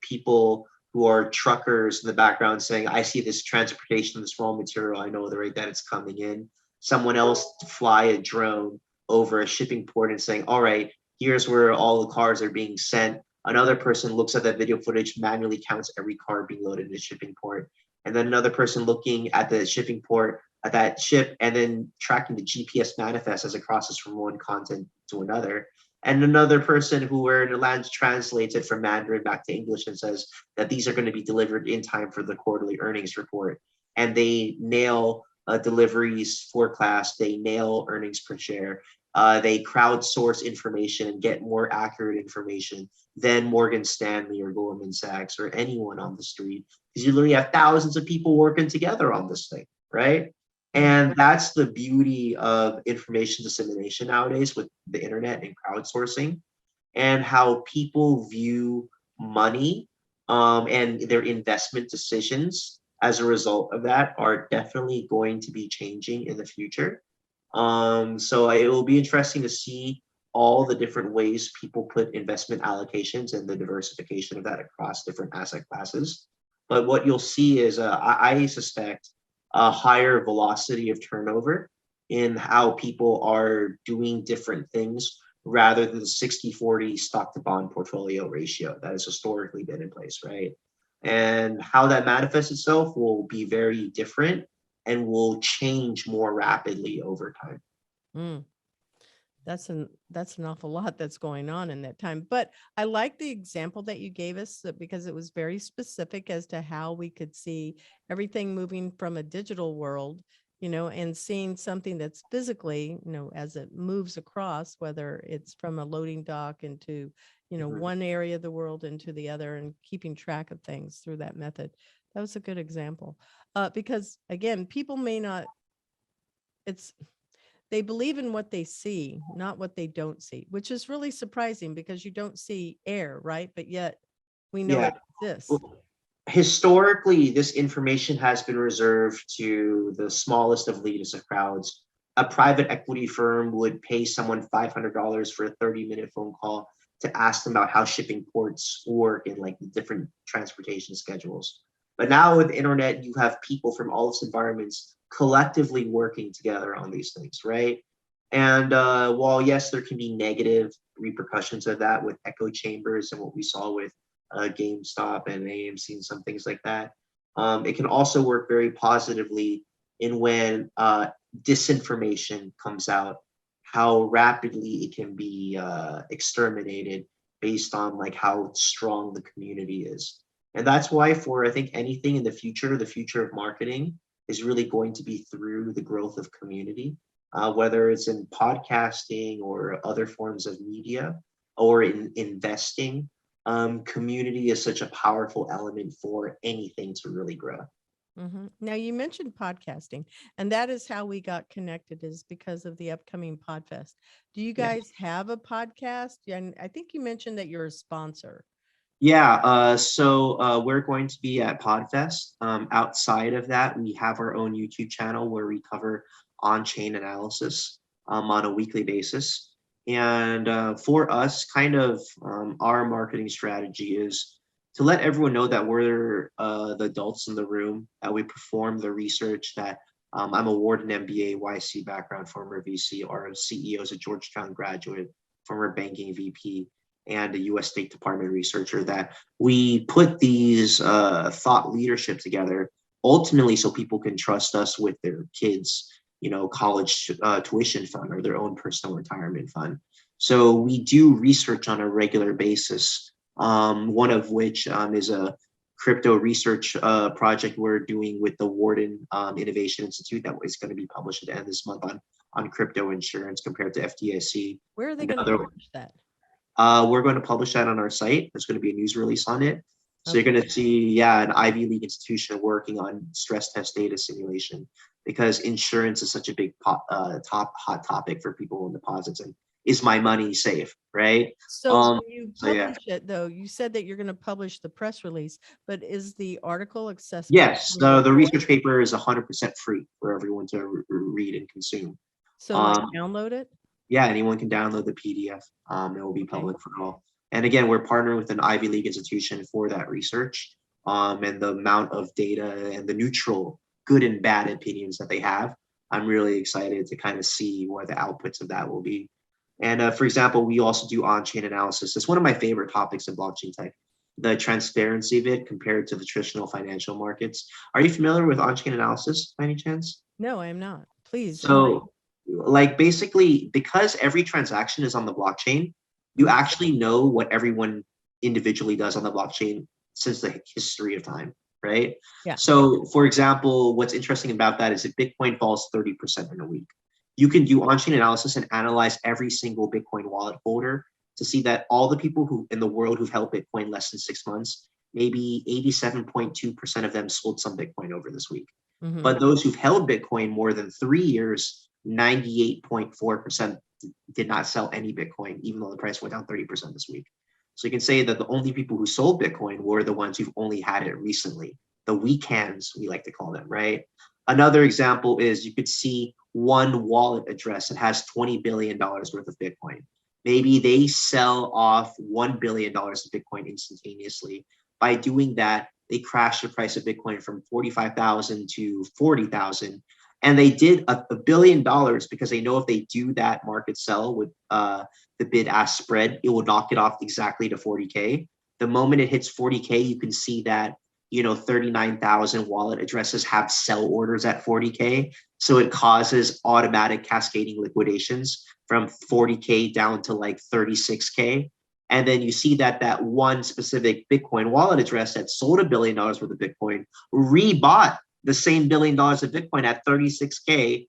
[SPEAKER 2] people who are truckers in the background saying, I see this transportation, this raw material, I know the rate that it's coming in. Someone else to fly a drone over a shipping port and saying, all right, here's where all the cars are being sent. Another person looks at that video footage, manually counts every car being loaded in the shipping port. And then another person looking at the shipping port, at that ship, and then tracking the GPS manifest as it crosses from one continent to another. And another person who where the land translates it from Mandarin back to English and says that these are going to be delivered in time for the quarterly earnings report. And they nail deliveries forecast, they nail earnings per share, they crowdsource information and get more accurate information than Morgan Stanley or Goldman Sachs or anyone on the street. Because you literally have thousands of people working together on this thing, right? And that's the beauty of information dissemination nowadays with the internet and crowdsourcing, and how people view money and their investment decisions as a result of that are definitely going to be changing in the future. So it will be interesting to see all the different ways people put investment allocations and the diversification of that across different asset classes. But what you'll see is, I suspect, a higher velocity of turnover in how people are doing different things rather than the 60-40 stock to bond portfolio ratio that has historically been in place, right? And how that manifests itself will be very different and will change more rapidly over time.
[SPEAKER 3] Mm, that's an awful lot that's going on in that time. But I like the example that you gave us because it was very specific as to how we could see everything moving from a digital world, and seeing something that's physically, as it moves across, whether it's from a loading dock into,
[SPEAKER 2] Mhm.
[SPEAKER 3] one area of the world into the other, and keeping track of things through that method. That was a good example. Because again, people may not, it's, they believe in what they see, not what they don't see, which is really surprising because you don't see air, right? But yet we know
[SPEAKER 2] Yeah.
[SPEAKER 3] it exists.
[SPEAKER 2] Well, historically, this information has been reserved to the smallest of elitist of crowds. A private equity firm would pay someone $500 for a 30-minute phone call to ask them about how shipping ports work and like the different transportation schedules. But now with the internet, you have people from all these environments collectively working together on these things, right? And while yes, there can be negative repercussions of that with echo chambers and what we saw with GameStop and AMC and some things like that. It can also work very positively in when disinformation comes out, how rapidly it can be exterminated based on like how strong the community is. And that's why for I think anything in the future of marketing is really going to be through the growth of community, whether it's in podcasting or other forms of media or in investing. Community is such a powerful element for anything to really grow.
[SPEAKER 3] Now you mentioned podcasting, and that is how we got connected, is because of the upcoming Podfest. Do you
[SPEAKER 2] Yeah.
[SPEAKER 3] guys have a podcast? And I think you mentioned that you're a sponsor.
[SPEAKER 2] Yeah, we're going to be at Podfest. Outside of that, we have our own YouTube channel where we cover on-chain analysis on a weekly basis. And for us, kind of our marketing strategy is to let everyone know that we're the adults in the room, that we perform the research, that I'm a Wharton MBA, YC background, former VC. Our CEO is a Georgetown graduate, former banking VP, and a US State Department researcher. That we put these thought leadership together ultimately so people can trust us with their kids, college tuition fund or their own personal retirement fund. So we do research on a regular basis, one of which is a crypto research project we're doing with the Wharton Innovation Institute that is going to be published at the end of this month on crypto insurance compared to FDIC.
[SPEAKER 3] Where are they going to publish that?
[SPEAKER 2] We're going to publish that on our site. There's going to be a news release on it. So
[SPEAKER 3] Okay.
[SPEAKER 2] you're going to see, an Ivy League institution working on stress test data simulation, because insurance is such a big hot topic for people in deposits. And is my money safe, right?
[SPEAKER 3] So when you
[SPEAKER 2] so yeah.
[SPEAKER 3] publish it, though, you said that you're going to publish the press release, but is the article accessible?
[SPEAKER 2] Yes,
[SPEAKER 3] from
[SPEAKER 2] the
[SPEAKER 3] your site?
[SPEAKER 2] research paper is 100% free for everyone to read and consume.
[SPEAKER 3] So like download it?
[SPEAKER 2] Yeah, anyone can download the PDF. It will be
[SPEAKER 3] Okay.
[SPEAKER 2] public for all. And again, we're partnering with an Ivy League institution for that research. And the amount of data and the neutral good and bad opinions that they have, I'm really excited to kind of see what the outputs of that will be. And for example, we also do on-chain analysis. It's one of my favorite topics in blockchain tech, the transparency of it compared to the traditional financial markets. Are you familiar with on-chain analysis by any chance?
[SPEAKER 3] No, I am not. Please.
[SPEAKER 2] So like basically, because every transaction is on the blockchain, you actually know what everyone individually does on the blockchain since the history of time, right?
[SPEAKER 3] Yeah.
[SPEAKER 2] So for example, what's interesting about that is if Bitcoin falls 30% in a week, you can do on-chain analysis and analyze every single Bitcoin wallet holder to see that all the people who in the world who've held Bitcoin less than 6 months, maybe 87.2% of them sold some Bitcoin over this week.
[SPEAKER 3] Mhm.
[SPEAKER 2] But those who've held Bitcoin more than 3 years, 98.4% did not sell any Bitcoin, even though the price went down 30% this week. So you can say that the only people who sold Bitcoin were the ones who've only had it recently, the weak hands, we like to call them, right? Another example is you could see one wallet address that has $20 billion worth of Bitcoin. Maybe they sell off $1 billion of Bitcoin instantaneously. By doing that, they crash the price of Bitcoin from 45,000 to 40,000. And they did $1 billion because they know if they do that market sell with the bid ask spread, it will knock it off exactly to 40K. The moment it hits 40K, you can see that 39,000 wallet addresses have sell orders at 40K. So it causes automatic cascading liquidations from 40K down to like 36K. And then you see that one specific Bitcoin wallet address that sold $1 billion worth of Bitcoin rebought the same $1 billion of Bitcoin at 36K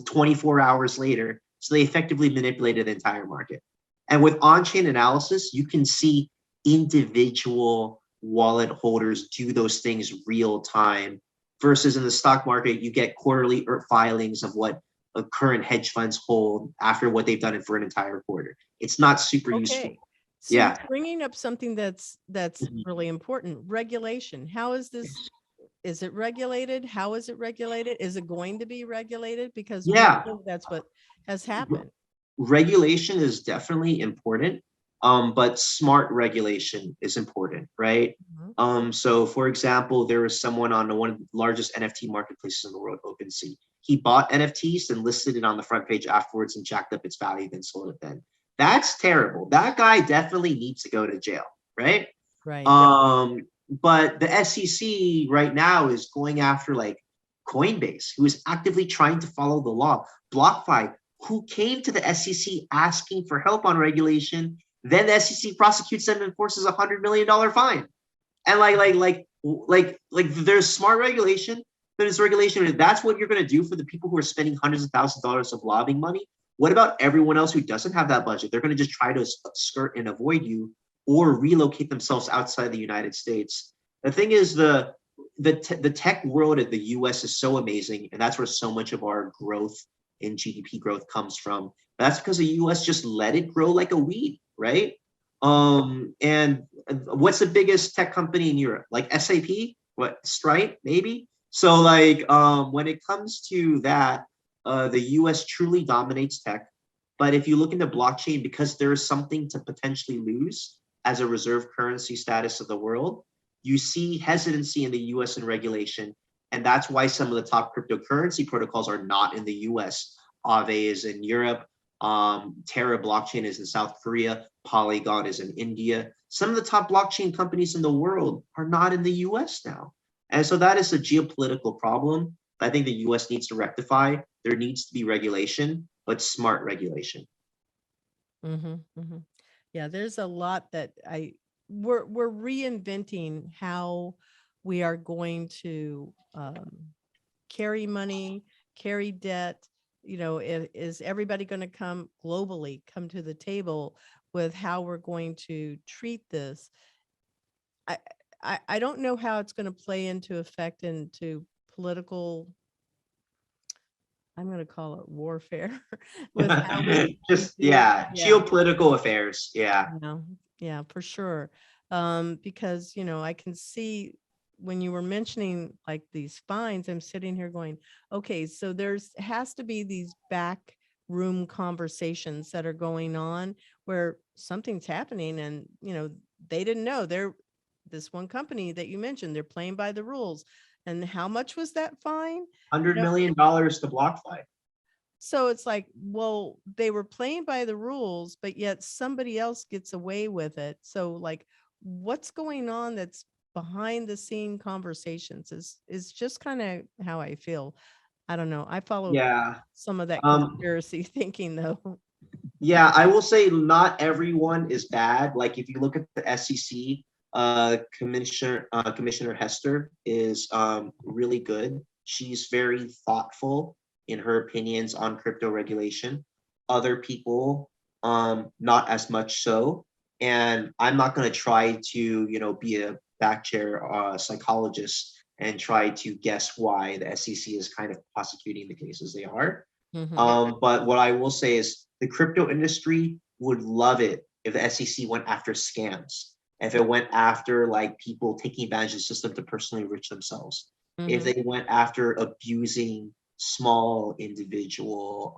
[SPEAKER 2] 24 hours later. So they effectively manipulated the entire market. And with on-chain analysis, you can see individual wallet holders do those things real time, versus in the stock market, you get quarterly filings of what current hedge funds hold after what they've done for an entire quarter. It's not super useful.
[SPEAKER 3] So
[SPEAKER 2] Yeah.
[SPEAKER 3] you're bringing up something that's
[SPEAKER 2] Mhm.
[SPEAKER 3] really important. Regulation. How is this? Is it regulated? How is it regulated? Is it going to be regulated? Because we
[SPEAKER 2] Yeah.
[SPEAKER 3] know that's what has happened.
[SPEAKER 2] Regulation is definitely important, but smart regulation is important, right?
[SPEAKER 3] Mhm.
[SPEAKER 2] So for example, there was someone on one of the largest NFT marketplaces in the world, OpenSea. He bought NFTs and listed it on the front page afterwards and jacked up its value, then sold it then. That's terrible. That guy definitely needs to go to jail, right?
[SPEAKER 3] Right.
[SPEAKER 2] But the SEC right now is going after like Coinbase, who is actively trying to follow the law. BlockFi, who came to the SEC asking for help on regulation, then the SEC prosecutes them and enforces $100 million fine. And like there's smart regulation, there's regulation. That's what you're going to do for the people who are spending hundreds of thousands of dollars of lobbying money. What about everyone else who doesn't have that budget? They're going to just try to skirt and avoid you or relocate themselves outside the United States. The thing is, the tech world of the US is so amazing, and that's where so much of our growth in GDP growth comes from. That's because the US just let it grow like a weed, right? And what's the biggest tech company in Europe? Like SAP? What, Stripe, maybe? So like when it comes to that, the US truly dominates tech. But if you look into blockchain, because there is something to potentially lose as a reserve currency status of the world, you see hesitancy in the US in regulation. And that's why some of the top cryptocurrency protocols are not in the US. Aave is in Europe. Terra blockchain is in South Korea. Polygon is in India. Some of the top blockchain companies in the world are not in the US now. And so that is a geopolitical problem I think the US needs to rectify. There needs to be regulation, but smart regulation.
[SPEAKER 3] Yeah, there's a lot that we're reinventing how we are going to carry money, carry debt. Is everybody going to come globally, come to the table with how we're going to treat this? I don't know how it's going to play into effect into political, I'm going to call it warfare with how we
[SPEAKER 2] Just
[SPEAKER 3] deal.
[SPEAKER 2] geopolitical affairs. Yeah.
[SPEAKER 3] Yeah, for sure. Because, I can see when you were mentioning like these fines, I'm sitting here going, okay, so has to be these back room conversations that are going on where something's happening and, they didn't know. This one company that you mentioned, they're playing by the rules. And how much was that fine?
[SPEAKER 2] $100 million to BlockFi.
[SPEAKER 3] So it's like, well, they were playing by the rules, but yet somebody else gets away with it. So like, what's going on that's behind the scene conversations is just kind of how I feel. I don't know. I follow some of that conspiracy thinking though.
[SPEAKER 2] Yeah, I will say not everyone is bad. Like if you look at the SEC, Commissioner Hester is really good. She's very thoughtful in her opinions on crypto regulation. Other people, not as much so. And I'm not going to try to, be a back chair psychologist and try to guess why the SEC is kind of prosecuting the cases they are. But what I will say is the crypto industry would love it if the SEC went after scams, if it went after like people taking advantage of the system to personally enrich themselves, if they went after abusing small individual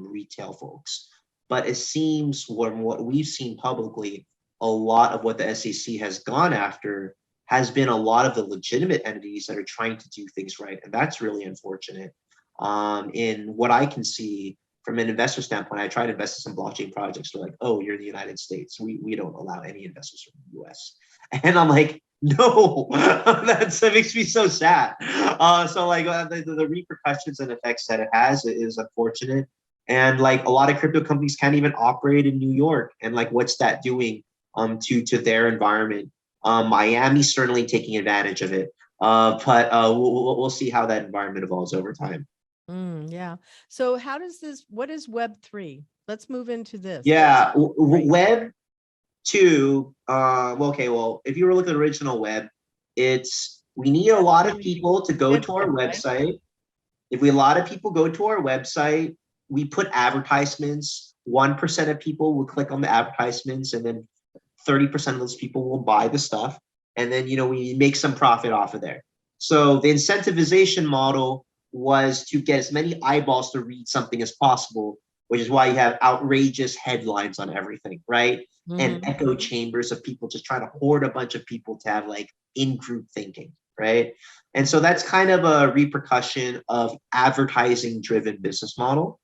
[SPEAKER 2] retail folks. But it seems from what we've seen publicly, a lot of what the SEC has gone after has been a lot of the legitimate entities that are trying to do things right. And that's really unfortunate. In what I can see from an investor standpoint, I try to invest in some blockchain projects. They're like, oh, you're in the United States. We don't allow any investors from the US. And I'm like, no, that makes me so sad. So like the repercussions and effects that it has is unfortunate. And like a lot of crypto companies can't even operate in New York. And like, what's that doing to their environment? Miami's certainly taking advantage of it. But we'll see how that environment evolves over time.
[SPEAKER 3] Yeah. So what is Web3? Let's move into this.
[SPEAKER 2] Yeah, Web 2, if you were looking at the original web, we need a lot of people to go to our website. If a lot of people go to our website, we put advertisements. 1% of people will click on the advertisements, and then 30% of those people will buy the stuff. And then, we make some profit off of there. So the incentivization model was to get as many eyeballs to read something as possible, which is why you have outrageous headlines on everything, right? And echo chambers of people just trying to hoard a bunch of people to have like in-group thinking, right? And so that's kind of a repercussion of advertising-driven business model.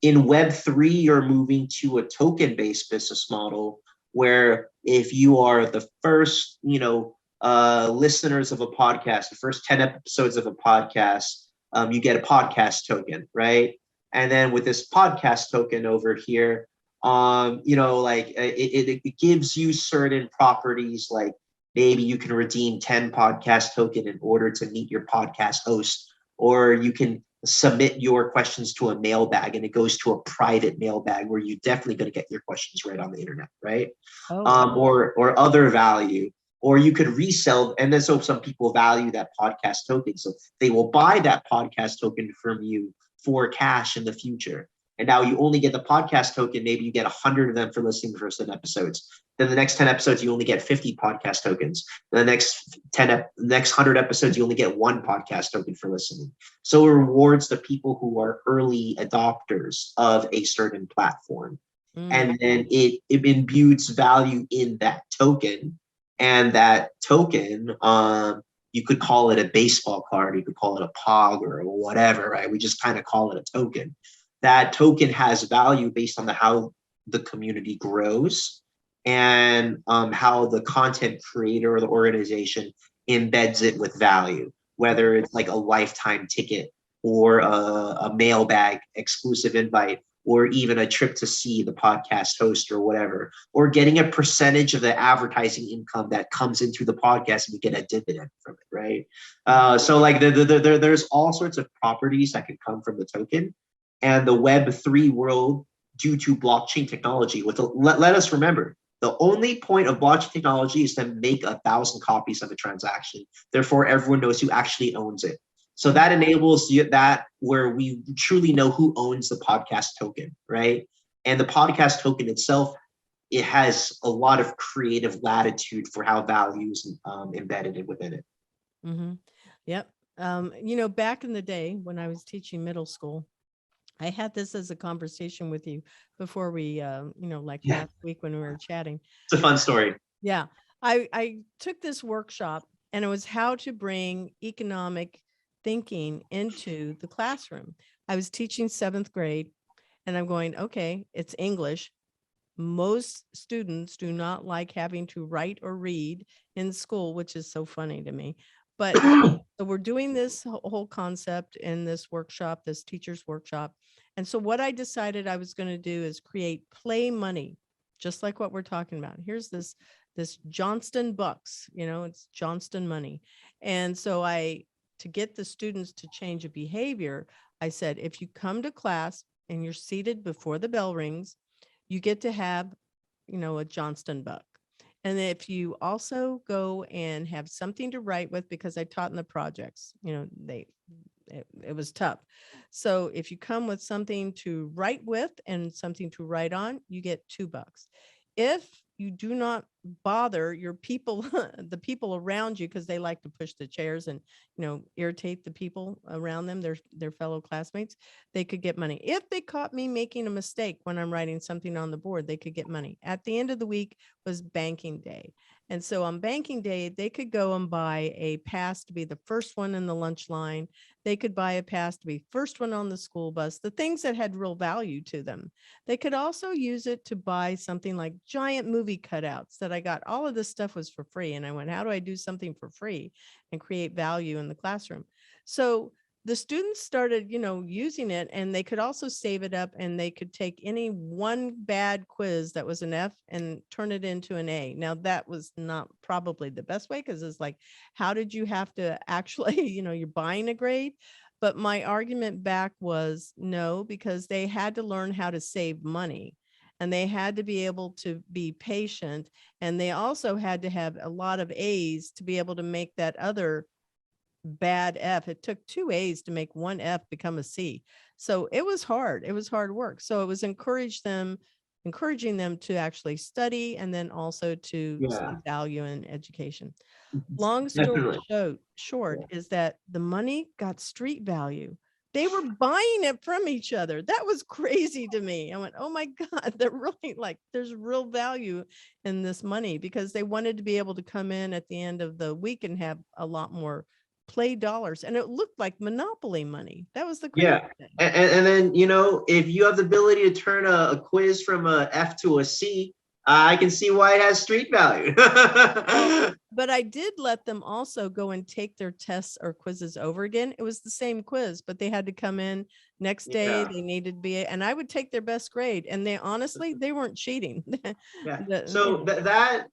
[SPEAKER 2] In Web3, you're moving to a token-based business model where if you are the first, listeners of a podcast, the first 10 episodes of a podcast, you get a podcast token, right? And then with this podcast token over here, it gives you certain properties, like maybe you can redeem 10 podcast token in order to meet your podcast host, or you can submit your questions to a mailbag and it goes to a private mailbag where you're definitely going to get your questions right on the internet, right? Or other value. Or you could resell, and then so some people value that podcast token, so they will buy that podcast token from you for cash in the future. And now you only get the podcast token. Maybe you get 100 of them for listening to the first 10 episodes. Then the next 10 episodes, you only get 50 podcast tokens. The next 100 episodes, you only get 1 podcast token for listening. So it rewards the people who are early adopters of a certain platform. And then it imbues value in that token. And that token You could call it a baseball card, you could call it a pog or whatever, right? We just kind of call it a token. That token has value based on how the community grows and how the content creator or the organization embeds it with value, whether it's like a lifetime ticket or a mailbag exclusive invite, or even a trip to see the podcast host or whatever, or getting a percentage of the advertising income that comes into the podcast and we get a dividend from it, right? So like there's all sorts of properties that can come from the token. And the Web3 world, due to blockchain technology, let us remember, the only point of blockchain technology is to make 1,000 copies of a transaction. Therefore, everyone knows who actually owns it. So that enables that where we truly know who owns the podcast token, right? And the podcast token itself, it has a lot of creative latitude for how value is embedded within it.
[SPEAKER 3] Mm-hmm. Yep. Back in the day when I was teaching middle school, I had this as a conversation with you before we, last week when we were chatting.
[SPEAKER 2] It's a fun story.
[SPEAKER 3] Yeah. I took this workshop and it was how to bring economic thinking into the classroom. I was teaching 7th grade and I'm going, okay, it's English. Most students do not like having to write or read in school, which is so funny to me. But so we're doing this whole concept in this workshop, this teacher's workshop. And so what I decided I was going to do is create play money, just like what we're talking about. Here's this Johnston bucks, it's Johnston money. And so to get the students to change a behavior, I said, if you come to class and you're seated before the bell rings, you get to have, a Johnston buck. And if you also go and have something to write with, because I taught in the projects, it was tough. So if you come with something to write with and something to write on, you get $2. If you do not bother your people, the people around you, because they like to push the chairs and, irritate the people around them, their fellow classmates, they could get money. If they caught me making a mistake when I'm writing something on the board, they could get money. At the end of the week was banking day. And so on banking day, they could go and buy a pass to be the first one in the lunch line. They could buy a pass to be first one on the school bus, the things that had real value to them. They could also use it to buy something like giant movie cutouts that I got. All of this stuff was for free. And I went, how do I do something for free and create value in the classroom? So the students started, using it, and they could also save it up and they could take any one bad quiz that was an F and turn it into an A. Now that was not probably the best way, because it's like, how did you have to actually, you're buying a grade? But my argument back was no, because they had to learn how to save money and they had to be able to be patient. And they also had to have a lot of A's to be able to make that other bad F. It took 2 A's to make 1 F become a C. So it was hard. It was hard work. So it was encouraging them to actually study and then also to see value in education. Long story short is that the money got street value. They were buying it from each other. That was crazy to me. I went, oh my God, they're really there's real value in this money, because they wanted to be able to come in at the end of the week and have a lot more play dollars. And it looked like Monopoly money. That was the crazy thing.
[SPEAKER 2] And then, if you have the ability to turn a quiz from a F to a C, I can see why it has street value.
[SPEAKER 3] But I did let them also go and take their tests or quizzes over again. It was the same quiz, but they had to come in next day. They needed to be, and I would take their best grade. And they weren't cheating.
[SPEAKER 2] So that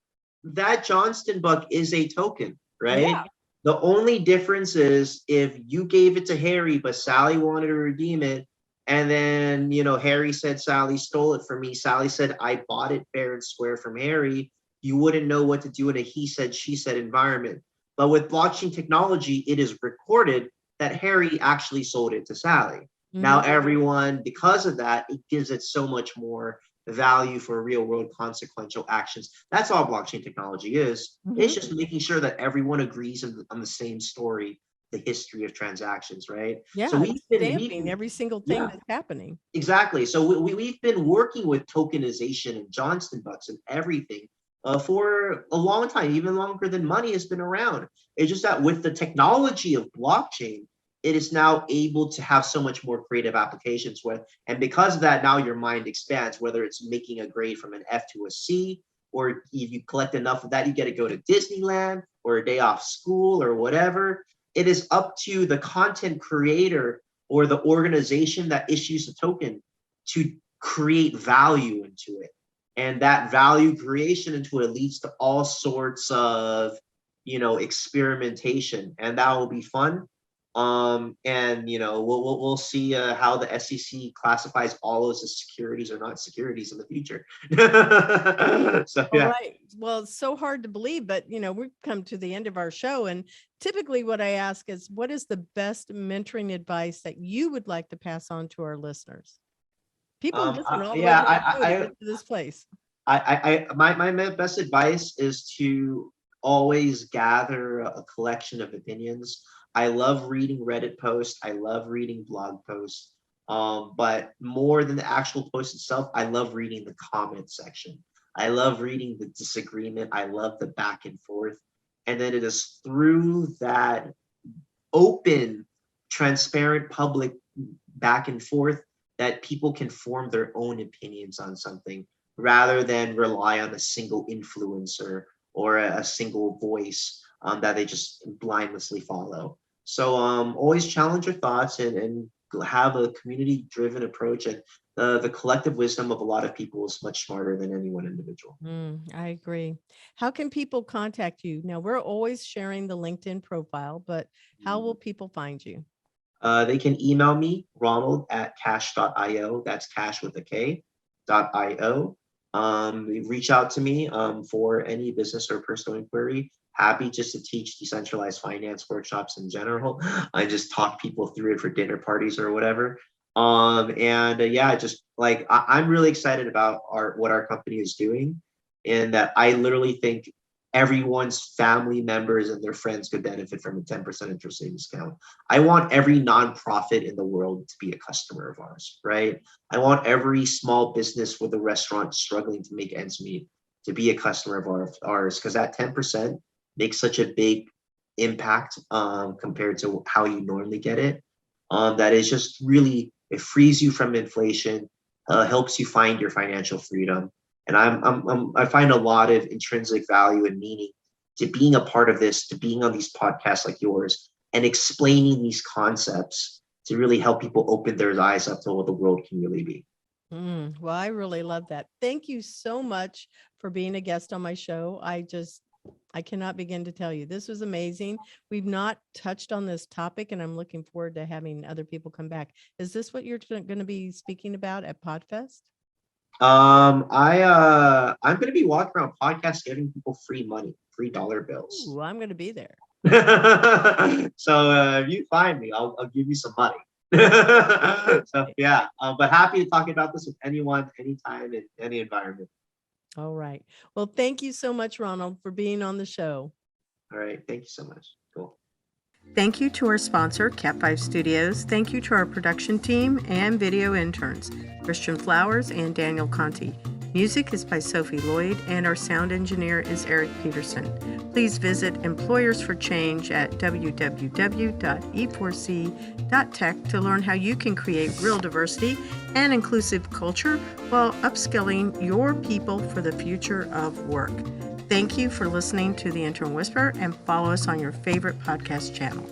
[SPEAKER 2] Johnston buck is a token, right?
[SPEAKER 3] Yeah.
[SPEAKER 2] The only difference is if you gave it to Harry, but Sally wanted to redeem it, and then, Harry said Sally stole it from me. Sally said, I bought it fair and square from Harry. You wouldn't know what to do in a he said, she said environment. But with blockchain technology, it is recorded that Harry actually sold it to Sally. Mm-hmm. Now, everyone, because of that, it gives it so much more value for real world consequential actions. That's all blockchain technology is. Mm-hmm. It's just making sure that everyone agrees on the same story, the history of transactions, right?
[SPEAKER 3] Yeah, so we've been every single thing that's happening.
[SPEAKER 2] Exactly. So we've been working with tokenization and Johnston bucks and everything for a long time, even longer than money has been around. It's just that with the technology of blockchain, it is now able to have so much more creative applications with, and because of that, now your mind expands, whether it's making a grade from an F to a C, or if you collect enough of that, you get to go to Disneyland or a day off school or whatever. It is up to the content creator or the organization that issues the token to create value into it. And that value creation into it leads to all sorts of, experimentation, and that will be fun. And we'll see how the SEC classifies all those as securities or not securities in the future. So
[SPEAKER 3] All
[SPEAKER 2] yeah.
[SPEAKER 3] right. Well, it's so hard to believe, but we've come to the end of our show. And typically what I ask is, what is the best mentoring advice that you would like to pass on to our listeners? People listen all the way to this place.
[SPEAKER 2] My best advice is to always gather a collection of opinions. I love reading Reddit posts. I love reading blog posts. But more than the actual post itself, I love reading the comment section. I love reading the disagreement. I love the back and forth. And then it is through that open, transparent, public back and forth that people can form their own opinions on something rather than rely on a single influencer or a single voice that they just blindlessly follow. So always challenge your thoughts and have a community-driven approach. And the collective wisdom of a lot of people is much smarter than any one individual.
[SPEAKER 3] I agree. How can people contact you? Now, we're always sharing the LinkedIn profile, but how will people find you?
[SPEAKER 2] They can email me, Ronald at kash.io. That's Kash with a K.io. Reach out to me for any business or personal inquiry. Happy just to teach decentralized finance workshops in general. I just talk people through it for dinner parties or whatever. Just like I'm really excited about what our company is doing, and that I literally think everyone's family members and their friends could benefit from a 10% interest savings account. I want every nonprofit in the world to be a customer of ours, right? I want every small business with a restaurant struggling to make ends meet to be a customer of ours, because that 10% makes such a big impact compared to how you normally get it. That is just really, it frees you from inflation, helps you find your financial freedom. And I find a lot of intrinsic value and meaning to being a part of this, to being on these podcasts like yours and explaining these concepts to really help people open their eyes up to what the world can really be.
[SPEAKER 3] Well, I really love that. Thank you so much for being a guest on my show. I cannot begin to tell you. This was amazing. We've not touched on this topic, and I'm looking forward to having other people come back. Is this what you're going to be speaking about at PodFest?
[SPEAKER 2] I'm going to be walking around podcasts giving people free money, free dollar bills.
[SPEAKER 3] Ooh, I'm going to be there.
[SPEAKER 2] So if you find me, I'll give you some money. So yeah, but happy to talk about this with anyone, anytime, in any environment.
[SPEAKER 3] All right. Well, thank you so much, Ronald, for being on the show.
[SPEAKER 2] All right. Thank you so much. Cool.
[SPEAKER 1] Thank you to our sponsor, Cat5 Studios. Thank you to our production team and video interns, Christian Flowers and Daniel Conti. Music is by Sophie Lloyd, and our sound engineer is Eric Peterson. Please visit Employers for Change at www.e4c.tech to learn how you can create real diversity and inclusive culture while upskilling your people for the future of work. Thank you for listening to The Intern Whisper, and follow us on your favorite podcast channel.